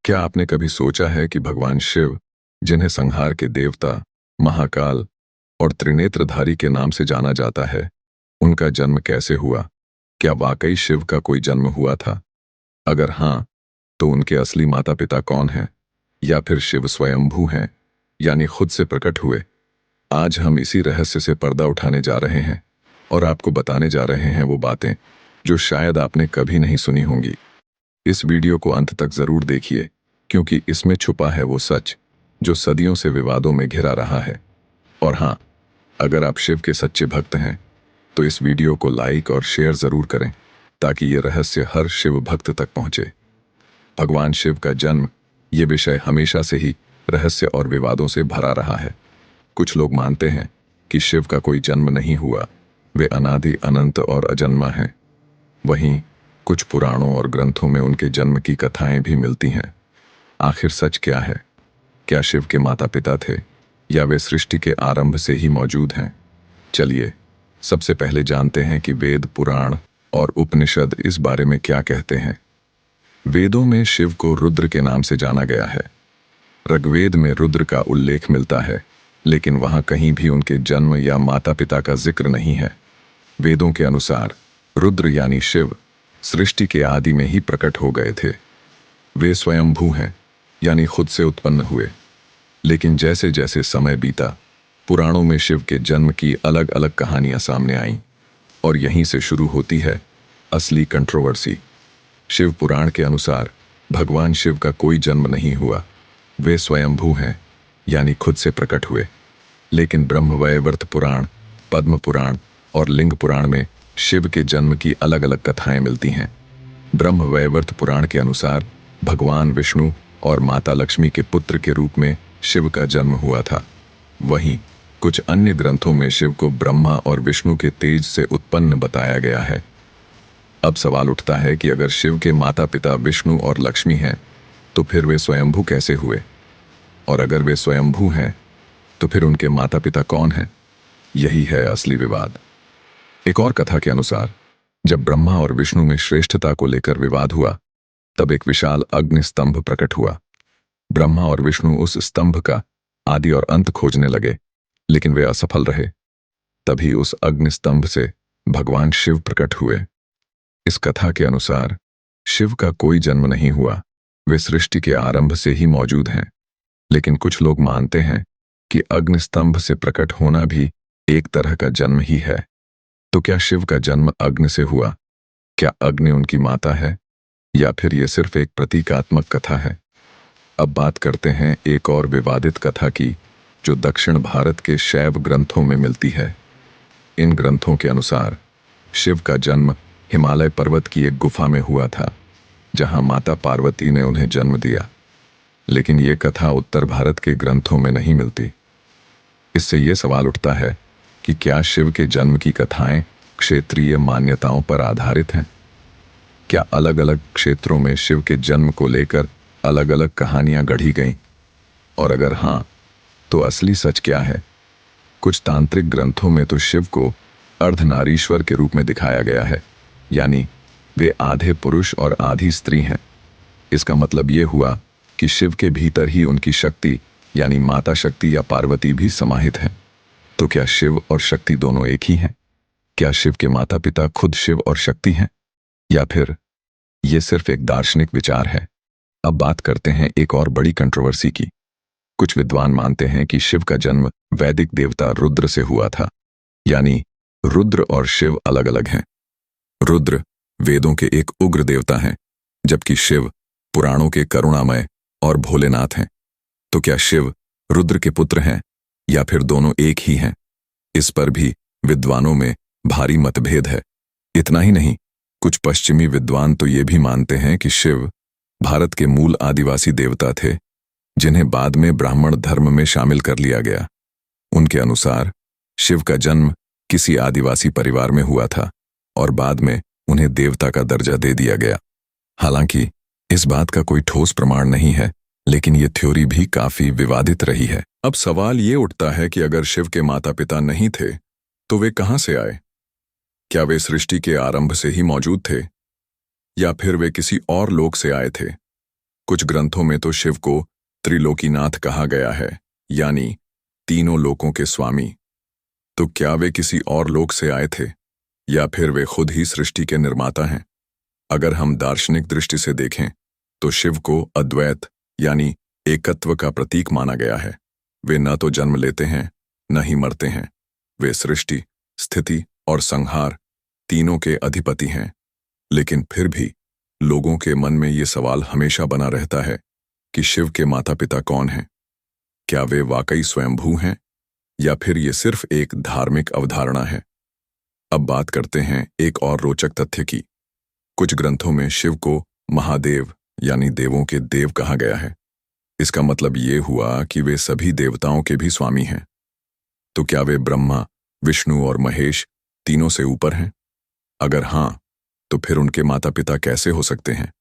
क्या आपने कभी सोचा है कि भगवान शिव, जिन्हें संहार के देवता, महाकाल और त्रिनेत्रधारी के नाम से जाना जाता है, उनका जन्म कैसे हुआ? क्या वाकई शिव का कोई जन्म हुआ था? अगर हाँ, तो उनके असली माता पिता कौन हैं? या फिर शिव स्वयंभू हैं, यानी खुद से प्रकट हुए? आज हम इसी रहस्य से पर्दा उठाने जा रहे हैं और आपको बताने जा रहे हैं वो बातें जो शायद आपने कभी नहीं सुनी होंगी। इस वीडियो को अंत तक जरूर देखिए, क्योंकि इसमें छुपा है वो सच जो सदियों से विवादों में घिरा रहा है। और हाँ, अगर आप शिव के सच्चे भक्त हैं तो इस वीडियो को लाइक और शेयर जरूर करें, ताकि ये रहस्य हर शिव भक्त तक पहुंचे। भगवान शिव का जन्म, ये विषय हमेशा से ही रहस्य और विवादों से भरा रहा है। कुछ लोग मानते हैं कि शिव का कोई जन्म नहीं हुआ, वे अनादि अनंत और अजन्मा हैं। वहीं कुछ पुराणों और ग्रंथों में उनके जन्म की कथाएं भी मिलती हैं। आखिर सच क्या है? क्या शिव के माता पिता थे, या वे सृष्टि के आरंभ से ही मौजूद हैं? चलिए सबसे पहले जानते हैं कि वेद, पुराण और उपनिषद इस बारे में क्या कहते हैं। वेदों में शिव को रुद्र के नाम से जाना गया है। ऋग्वेद में रुद्र का उल्लेख मिलता है, लेकिन वहां कहीं भी उनके जन्म या माता पिता का जिक्र नहीं है। वेदों के अनुसार रुद्र यानी शिव सृष्टि के आदि में ही प्रकट हो गए थे। वे स्वयंभू हैं, यानी खुद से उत्पन्न हुए। लेकिन जैसे जैसे समय बीता, पुराणों में शिव के जन्म की अलग अलग कहानियां सामने आईं, और यहीं से शुरू होती है असली कंट्रोवर्सी। शिव पुराण के अनुसार भगवान शिव का कोई जन्म नहीं हुआ, वे स्वयंभू हैं, यानी खुद से प्रकट हुए। लेकिन ब्रह्मवैवर्त पुराण, पद्म पुराण और लिंग पुराण में शिव के जन्म की अलग अलग कथाएं मिलती हैं। ब्रह्मवैवर्त पुराण के अनुसार भगवान विष्णु और माता लक्ष्मी के पुत्र के रूप में शिव का जन्म हुआ था। वहीं कुछ अन्य ग्रंथों में शिव को ब्रह्मा और विष्णु के तेज से उत्पन्न बताया गया है। अब सवाल उठता है कि अगर शिव के माता पिता विष्णु और लक्ष्मी हैं, तो फिर वे स्वयंभू कैसे हुए? और अगर वे स्वयंभू हैं, तो फिर उनके माता पिता कौन हैं? यही है असली विवाद। एक और कथा के अनुसार जब ब्रह्मा और विष्णु में श्रेष्ठता को लेकर विवाद हुआ, तब एक विशाल अग्नि स्तंभ प्रकट हुआ। ब्रह्मा और विष्णु उस स्तंभ का आदि और अंत खोजने लगे, लेकिन वे असफल रहे। तभी उस अग्नि स्तंभ से भगवान शिव प्रकट हुए। इस कथा के अनुसार शिव का कोई जन्म नहीं हुआ, वे सृष्टि के आरंभ से ही मौजूद हैं। लेकिन कुछ लोग मानते हैं कि अग्नि स्तंभ से प्रकट होना भी एक तरह का जन्म ही है। तो क्या शिव का जन्म अग्नि से हुआ? क्या अग्नि उनकी माता है, या फिर यह सिर्फ एक प्रतीकात्मक कथा है? अब बात करते हैं एक और विवादित कथा की, जो दक्षिण भारत के शैव ग्रंथों में मिलती है। इन ग्रंथों के अनुसार शिव का जन्म हिमालय पर्वत की एक गुफा में हुआ था, जहां माता पार्वती ने उन्हें जन्म दिया। लेकिन ये कथा उत्तर भारत के ग्रंथों में नहीं मिलती। इससे ये सवाल उठता है कि क्या शिव के जन्म की कथाएं क्षेत्रीय मान्यताओं पर आधारित हैं? क्या अलग अलग क्षेत्रों में शिव के जन्म को लेकर अलग अलग कहानियां गढ़ी गईं? और अगर हां, तो असली सच क्या है? कुछ तांत्रिक ग्रंथों में तो शिव को अर्धनारीश्वर के रूप में दिखाया गया है, यानी वे आधे पुरुष और आधी स्त्री हैं। इसका मतलब ये हुआ कि शिव के भीतर ही उनकी शक्ति, यानी माता शक्ति या पार्वती भी समाहित है। तो क्या शिव और शक्ति दोनों एक ही हैं? क्या शिव के माता पिता खुद शिव और शक्ति हैं, या फिर ये सिर्फ एक दार्शनिक विचार है? अब बात करते हैं एक और बड़ी कंट्रोवर्सी की। कुछ विद्वान मानते हैं कि शिव का जन्म वैदिक देवता रुद्र से हुआ था, यानी रुद्र और शिव अलग अलग हैं। रुद्र वेदों के एक उग्र देवता हैं, जबकि शिव पुराणों के करुणामय और भोलेनाथ हैं। तो क्या शिव रुद्र के पुत्र हैं, या फिर दोनों एक ही हैं? इस पर भी विद्वानों में भारी मतभेद है। इतना ही नहीं, कुछ पश्चिमी विद्वान तो ये भी मानते हैं कि शिव भारत के मूल आदिवासी देवता थे, जिन्हें बाद में ब्राह्मण धर्म में शामिल कर लिया गया। उनके अनुसार शिव का जन्म किसी आदिवासी परिवार में हुआ था और बाद में उन्हें देवता का दर्जा दे दिया गया। हालांकि इस बात का कोई ठोस प्रमाण नहीं है, लेकिन ये थ्योरी भी काफी विवादित रही है। अब सवाल ये उठता है कि अगर शिव के माता पिता नहीं थे, तो वे कहां से आए? क्या वे सृष्टि के आरंभ से ही मौजूद थे, या फिर वे किसी और लोक से आए थे? कुछ ग्रंथों में तो शिव को त्रिलोकीनाथ कहा गया है, यानी तीनों लोकों के स्वामी। तो क्या वे किसी और लोक से आए थे, या फिर वे खुद ही सृष्टि के निर्माता हैं? अगर हम दार्शनिक दृष्टि से देखें तो शिव को अद्वैत यानी एकत्व का प्रतीक माना गया है। वे न तो जन्म लेते हैं, न ही मरते हैं। वे सृष्टि, स्थिति और संहार तीनों के अधिपति हैं। लेकिन फिर भी लोगों के मन में ये सवाल हमेशा बना रहता है कि शिव के माता पिता कौन हैं? क्या वे वाकई स्वयंभू हैं, या फिर ये सिर्फ एक धार्मिक अवधारणा है? अब बात करते हैं एक और रोचक तथ्य की। कुछ ग्रंथों में शिव को महादेव यानी देवों के देव कहा गया है। इसका मतलब ये हुआ कि वे सभी देवताओं के भी स्वामी हैं। तो क्या वे ब्रह्मा, विष्णु और महेश तीनों से ऊपर हैं? अगर हाँ, तो फिर उनके माता पिता कैसे हो सकते हैं?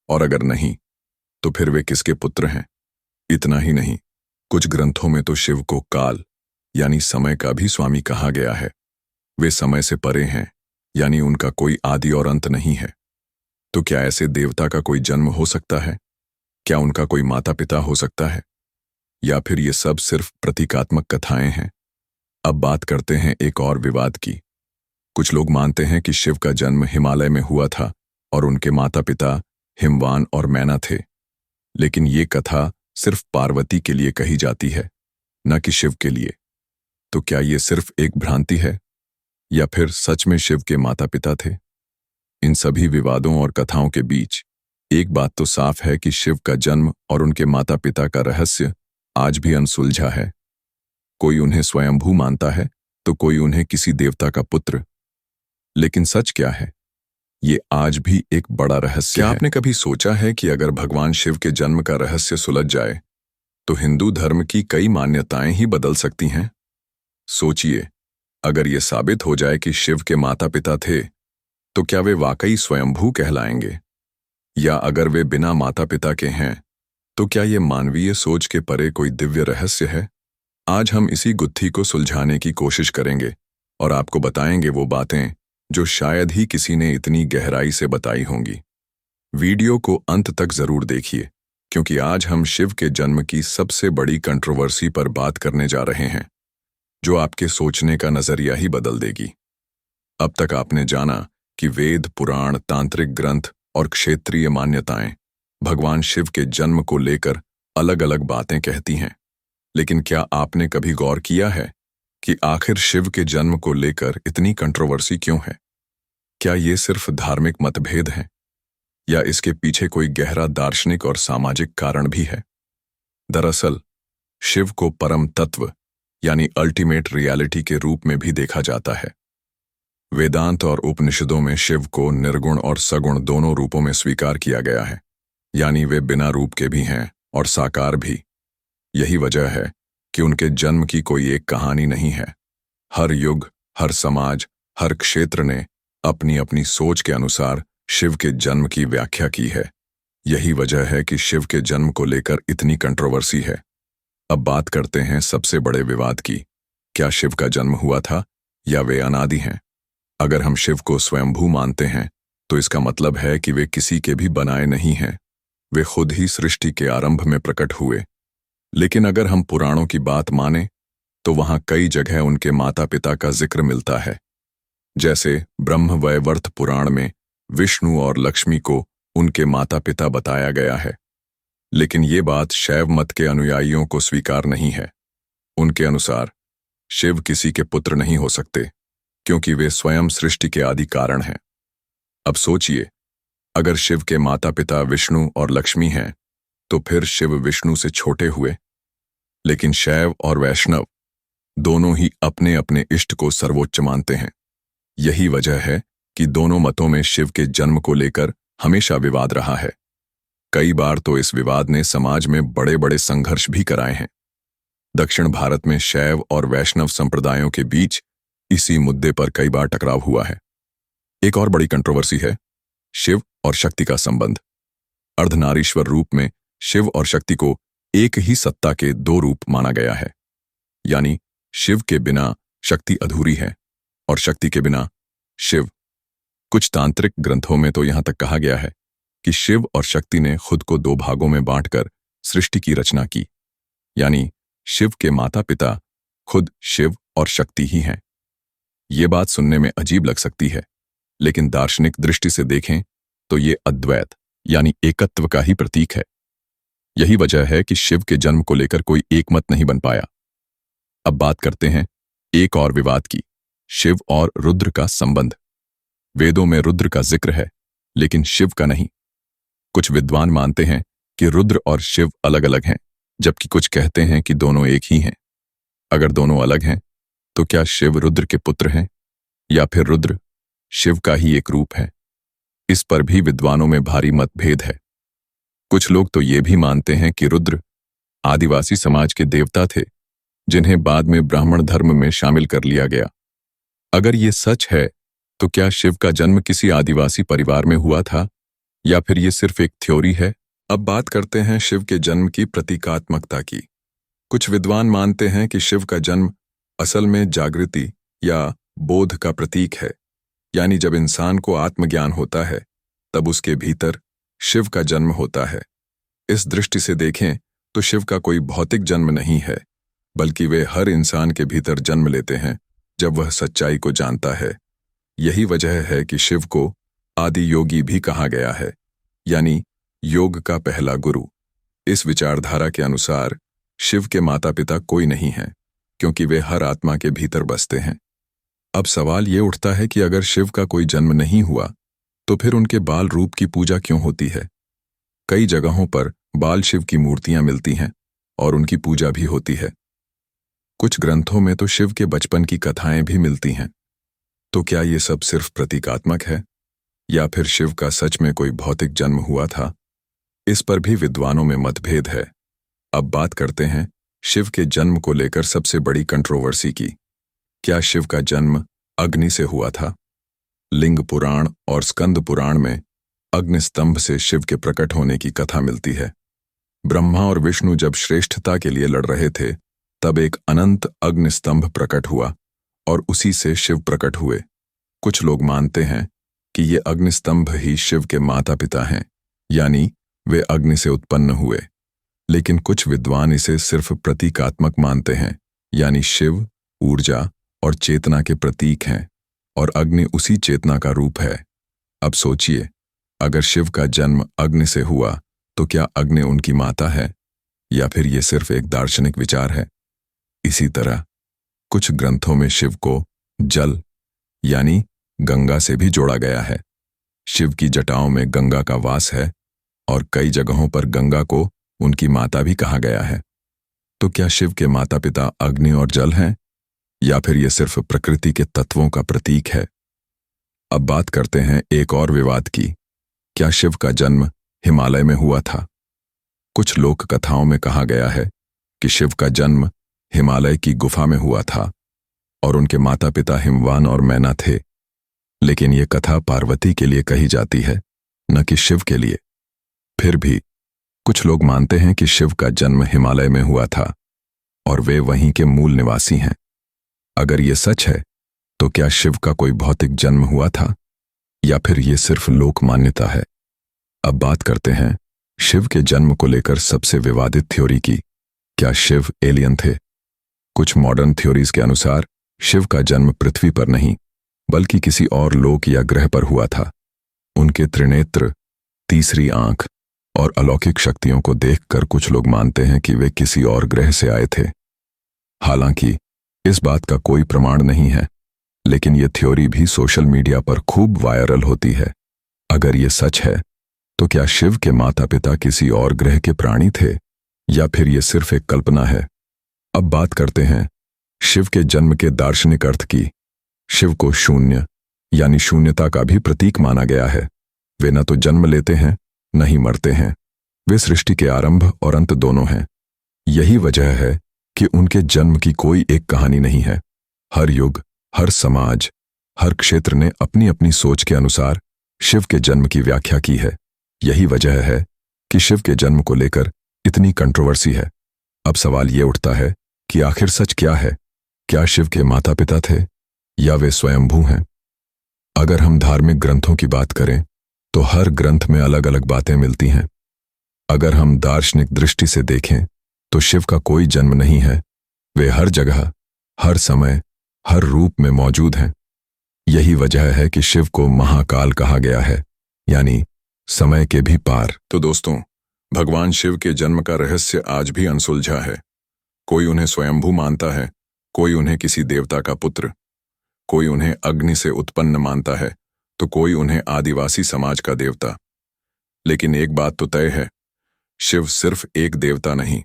और अगर नहीं, तो फिर वे किसके पुत्र हैं? इतना ही नहीं, कुछ ग्रंथों में तो शिव को काल यानी समय का भी स्वामी कहा गया है। वे समय से परे हैं, यानी उनका कोई आदि और अंत नहीं है। तो क्या ऐसे देवता का कोई जन्म हो सकता है? क्या उनका कोई माता पिता हो सकता है? या फिर ये सब सिर्फ प्रतीकात्मक कथाएं हैं? अब बात करते हैं एक और विवाद की। कुछ लोग मानते हैं कि शिव का जन्म हिमालय में हुआ था और उनके माता पिता हिमवान और मैना थे। लेकिन ये कथा सिर्फ पार्वती के लिए कही जाती है, न कि शिव के लिए। तो क्या ये सिर्फ एक भ्रांति है, या फिर सच में शिव के माता पिता थे? इन सभी विवादों और कथाओं के बीच एक बात तो साफ है कि शिव का जन्म और उनके माता पिता का रहस्य आज भी अनसुलझा है। कोई उन्हें स्वयंभू मानता है, तो कोई उन्हें किसी देवता का पुत्र। लेकिन सच क्या है, ये आज भी एक बड़ा रहस्य है। क्या आपने कभी सोचा है कि अगर भगवान शिव के जन्म का रहस्य सुलझ जाए, तो हिंदू धर्म की कई मान्यताएं ही बदल सकती हैं? सोचिए, अगर ये साबित हो जाए कि शिव के माता पिता थे, तो क्या वे वाकई स्वयंभू कहलाएंगे? या अगर वे बिना माता पिता के हैं, तो क्या ये मानवीय सोच के परे कोई दिव्य रहस्य है? आज हम इसी गुत्थी को सुलझाने की कोशिश करेंगे और आपको बताएंगे वो बातें जो शायद ही किसी ने इतनी गहराई से बताई होंगी। वीडियो को अंत तक जरूर देखिए, क्योंकि आज हम शिव के जन्म की सबसे बड़ी कंट्रोवर्सी पर बात करने जा रहे हैं, जो आपके सोचने का नजरिया ही बदल देगी। अब तक आपने जाना कि वेद, पुराण, तांत्रिक ग्रंथ और क्षेत्रीय मान्यताएं भगवान शिव के जन्म को लेकर अलग अलग बातें कहती हैं। लेकिन क्या आपने कभी गौर किया है कि आखिर शिव के जन्म को लेकर इतनी कंट्रोवर्सी क्यों है? क्या ये सिर्फ धार्मिक मतभेद हैं, या इसके पीछे कोई गहरा दार्शनिक और सामाजिक कारण भी है? दरअसल शिव को परम तत्व यानी अल्टीमेट रियलिटी के रूप में भी देखा जाता है। वेदांत और उपनिषदों में शिव को निर्गुण और सगुण दोनों रूपों में स्वीकार किया गया है, यानी वे बिना रूप के भी हैं और साकार भी। यही वजह है कि उनके जन्म की कोई एक कहानी नहीं है। हर युग, हर समाज, हर क्षेत्र ने अपनी अपनी सोच के अनुसार शिव के जन्म की व्याख्या की है। यही वजह है कि शिव के जन्म को लेकर इतनी कंट्रोवर्सी है। अब बात करते हैं सबसे बड़े विवाद की। क्या शिव का जन्म हुआ था, या वे अनादि हैं? अगर हम शिव को स्वयंभू मानते हैं, तो इसका मतलब है कि वे किसी के भी बनाए नहीं हैं। वे खुद ही सृष्टि के आरंभ में प्रकट हुए। लेकिन अगर हम पुराणों की बात माने, तो वहां कई जगह उनके माता पिता का जिक्र मिलता है। जैसे ब्रह्मवैवर्त पुराण में विष्णु और लक्ष्मी को उनके माता पिता बताया गया है। लेकिन ये बात शैव मत के अनुयायियों को स्वीकार नहीं है। उनके अनुसार शिव किसी के पुत्र नहीं हो सकते, क्योंकि वे स्वयं सृष्टि के आदि कारण हैं। अब सोचिए, अगर शिव के माता पिता विष्णु और लक्ष्मी हैं, तो फिर शिव विष्णु से छोटे हुए। लेकिन शैव और वैष्णव दोनों ही अपने अपने इष्ट को सर्वोच्च मानते हैं। यही वजह है कि दोनों मतों में शिव के जन्म को लेकर हमेशा विवाद रहा है। कई बार तो इस विवाद ने समाज में बड़े बड़े संघर्ष भी कराए हैं। दक्षिण भारत में शैव और वैष्णव संप्रदायों के बीच इसी मुद्दे पर कई बार टकराव हुआ है। एक और बड़ी कंट्रोवर्सी है शिव और शक्ति का संबंध। अर्धनारीश्वर रूप में शिव और शक्ति को एक ही सत्ता के दो रूप माना गया है, यानी शिव के बिना शक्ति अधूरी है और शक्ति के बिना शिव। कुछ तांत्रिक ग्रंथों में तो यहां तक कहा गया है कि शिव और शक्ति ने खुद को दो भागों में बांटकर सृष्टि की रचना की, यानी शिव के माता पिता खुद शिव और शक्ति ही हैं। ये बात सुनने में अजीब लग सकती है, लेकिन दार्शनिक दृष्टि से देखें तो ये अद्वैत यानी एकत्व का ही प्रतीक है। यही वजह है कि शिव के जन्म को लेकर कोई एक मत नहीं बन पाया। अब बात करते हैं एक और विवाद की, शिव और रुद्र का संबंध। वेदों में रुद्र का जिक्र है, लेकिन शिव का नहीं। कुछ विद्वान मानते हैं कि रुद्र और शिव अलग अलग हैं, जबकि कुछ कहते हैं कि दोनों एक ही हैं। अगर दोनों अलग हैं, तो क्या शिव रुद्र के पुत्र हैं, या फिर रुद्र शिव का ही एक रूप है? इस पर भी विद्वानों में भारी मतभेद है। कुछ लोग तो ये भी मानते हैं कि रुद्र आदिवासी समाज के देवता थे, जिन्हें बाद में ब्राह्मण धर्म में शामिल कर लिया गया। अगर ये सच है, तो क्या शिव का जन्म किसी आदिवासी परिवार में हुआ था, या फिर ये सिर्फ एक थ्योरी है? अब बात करते हैं शिव के जन्म की प्रतीकात्मकता की। कुछ विद्वान मानते हैं कि शिव का जन्म असल में जागृति या बोध का प्रतीक है, यानी जब इंसान को आत्मज्ञान होता है, तब उसके भीतर शिव का जन्म होता है। इस दृष्टि से देखें तो शिव का कोई भौतिक जन्म नहीं है, बल्कि वे हर इंसान के भीतर जन्म लेते हैं जब वह सच्चाई को जानता है। यही वजह है कि शिव को आदि योगी भी कहा गया है, यानी योग का पहला गुरु। इस विचारधारा के अनुसार शिव के माता पिता कोई नहीं है, क्योंकि वे हर आत्मा के भीतर बसते हैं। अब सवाल ये उठता है कि अगर शिव का कोई जन्म नहीं हुआ, तो फिर उनके बाल रूप की पूजा क्यों होती है? कई जगहों पर बाल शिव की मूर्तियां मिलती हैं और उनकी पूजा भी होती है। कुछ ग्रंथों में तो शिव के बचपन की कथाएं भी मिलती हैं। तो क्या ये सब सिर्फ प्रतीकात्मक है, या फिर शिव का सच में कोई भौतिक जन्म हुआ था? इस पर भी विद्वानों में मतभेद है। अब बात करते हैं शिव के जन्म को लेकर सबसे बड़ी कंट्रोवर्सी की। क्या शिव का जन्म अग्नि से हुआ था? लिंग पुराण और स्कंद पुराण में अग्निस्तंभ से शिव के प्रकट होने की कथा मिलती है। ब्रह्मा और विष्णु जब श्रेष्ठता के लिए लड़ रहे थे, तब एक अनंत अग्निस्तंभ प्रकट हुआ और उसी से शिव प्रकट हुए। कुछ लोग मानते हैं कि ये अग्निस्तंभ ही शिव के माता पिता हैं, यानी वे अग्नि से उत्पन्न हुए। लेकिन कुछ विद्वान इसे सिर्फ प्रतीकात्मक मानते हैं, यानी शिव ऊर्जा और चेतना के प्रतीक हैं और अग्नि उसी चेतना का रूप है। अब सोचिए, अगर शिव का जन्म अग्नि से हुआ, तो क्या अग्नि उनकी माता है, या फिर ये सिर्फ एक दार्शनिक विचार है? इसी तरह कुछ ग्रंथों में शिव को जल यानी गंगा से भी जोड़ा गया है। शिव की जटाओं में गंगा का वास है और कई जगहों पर गंगा को उनकी माता भी कहा गया है। तो क्या शिव के माता पिता अग्नि और जल हैं, या फिर ये सिर्फ प्रकृति के तत्वों का प्रतीक है? अब बात करते हैं एक और विवाद की। क्या शिव का जन्म हिमालय में हुआ था? कुछ लोक कथाओं में कहा गया है कि शिव का जन्म हिमालय की गुफा में हुआ था और उनके माता पिता हिमवान और मैना थे। लेकिन ये कथा पार्वती के लिए कही जाती है, न कि शिव के लिए। फिर भी कुछ लोग मानते हैं कि शिव का जन्म हिमालय में हुआ था और वे वहीं के मूल निवासी हैं। अगर ये सच है, तो क्या शिव का कोई भौतिक जन्म हुआ था, या फिर ये सिर्फ लोक मान्यता है? अब बात करते हैं शिव के जन्म को लेकर सबसे विवादित थ्योरी की। क्या शिव एलियन थे? कुछ मॉडर्न थ्योरीज के अनुसार शिव का जन्म पृथ्वी पर नहीं, बल्कि किसी और लोक या ग्रह पर हुआ था। उनके त्रिनेत्र, तीसरी आंख और अलौकिक शक्तियों को देखकर कुछ लोग मानते हैं कि वे किसी और ग्रह से आए थे। हालांकि इस बात का कोई प्रमाण नहीं है, लेकिन ये थ्योरी भी सोशल मीडिया पर खूब वायरल होती है। अगर ये सच है, तो क्या शिव के माता पिता किसी और ग्रह के प्राणी थे, या फिर ये सिर्फ एक कल्पना है? अब बात करते हैं शिव के जन्म के दार्शनिक अर्थ की। शिव को शून्य यानी शून्यता का भी प्रतीक माना गया है। वे न तो जन्म लेते हैं, न ही मरते हैं। वे सृष्टि के आरंभ और अंत दोनों हैं। यही वजह है कि उनके जन्म की कोई एक कहानी नहीं है। हर युग, हर समाज, हर क्षेत्र ने अपनी अपनी सोच के अनुसार शिव के जन्म की व्याख्या की है। यही वजह है कि शिव के जन्म को लेकर इतनी कंट्रोवर्सी है। अब सवाल ये उठता है कि आखिर सच क्या है? क्या शिव के माता पिता थे, या वे स्वयंभू हैं? अगर हम धार्मिक ग्रंथों की बात करें, तो हर ग्रंथ में अलग अलग बातें मिलती हैं। अगर हम दार्शनिक दृष्टि से देखें तो शिव का कोई जन्म नहीं है। वे हर जगह, हर समय, हर रूप में मौजूद हैं। यही वजह है कि शिव को महाकाल कहा गया है, यानी समय के भी पार। तो दोस्तों, भगवान शिव के जन्म का रहस्य आज भी अनसुलझा है। कोई उन्हें स्वयंभू मानता है, कोई उन्हें किसी देवता का पुत्र, कोई उन्हें अग्नि से उत्पन्न मानता है, तो कोई उन्हें आदिवासी समाज का देवता। लेकिन एक बात तो तय है, शिव सिर्फ एक देवता नहीं,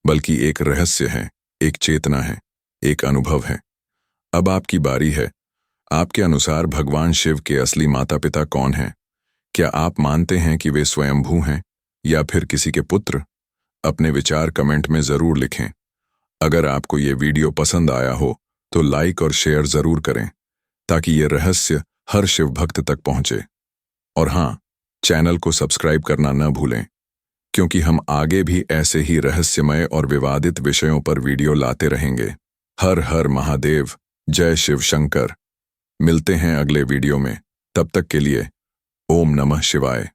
बल्कि एक रहस्य है, एक चेतना है, एक अनुभव है। अब आपकी बारी है। आपके अनुसार भगवान शिव के असली माता पिता कौन हैं? क्या आप मानते हैं कि वे स्वयंभू हैं या फिर किसी के पुत्र? अपने विचार कमेंट में जरूर लिखें। अगर आपको ये वीडियो पसंद आया हो तो लाइक और शेयर जरूर करें, ताकि ये रहस्य हर शिव भक्त तक पहुंचे। और हाँ, चैनल को सब्सक्राइब करना न भूलें, क्योंकि हम आगे भी ऐसे ही रहस्यमय और विवादित विषयों पर वीडियो लाते रहेंगे। हर हर महादेव, जय शिव शंकर। मिलते हैं अगले वीडियो में। तब तक के लिए ओम नमः शिवाय।